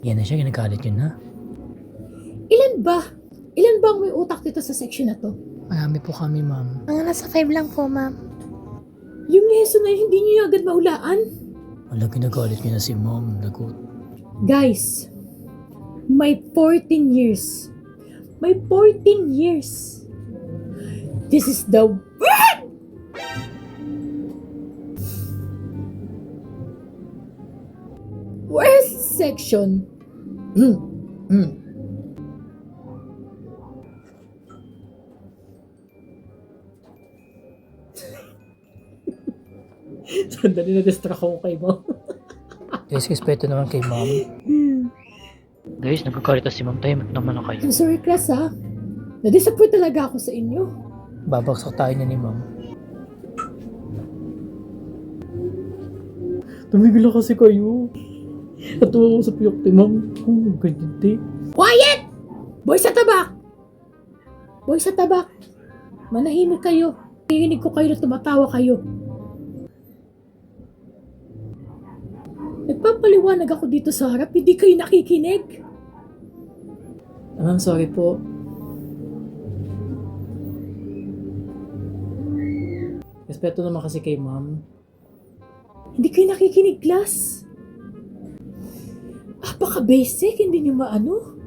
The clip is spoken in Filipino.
Yan na siya, ginagalit yun na. Ilan ba? Ilan ba ang may utak dito sa section na to? Marami po kami, ma'am. Mga nasa 5 lang po, ma'am. Yung lesson na yun, hindi niyo agad maulaan? Wala, ginagalit niya na si ma'am. Lagot. Guys, may 14 years. May 14 years. This is the worst section. Sandali, na-distract ako kay ma'am. Guys, respeto naman kay ma'am. Guys, nagkakalit si ma'am. Tahimik naman na kayo. I'm sorry, class, ha? Na-disappoint talaga ako sa inyo. Babaksak tayo niya ni ma'am. Tumigil kasi kayo. Natuwa ko sa piyok ni ma'am. Oh, ganyan din. Quiet! Boy sa tabak! Boy sa tabak! Manahimik kayo. Narinig ko kayo na tumatawa kayo. Nagpapaliwanag ako dito sa harap, hindi kayo nakikinig. Ma'am, sorry po. Respeto naman kasi kay ma'am. Hindi kayo nakikinig, class. Apaka-basic, hindi niyo maano.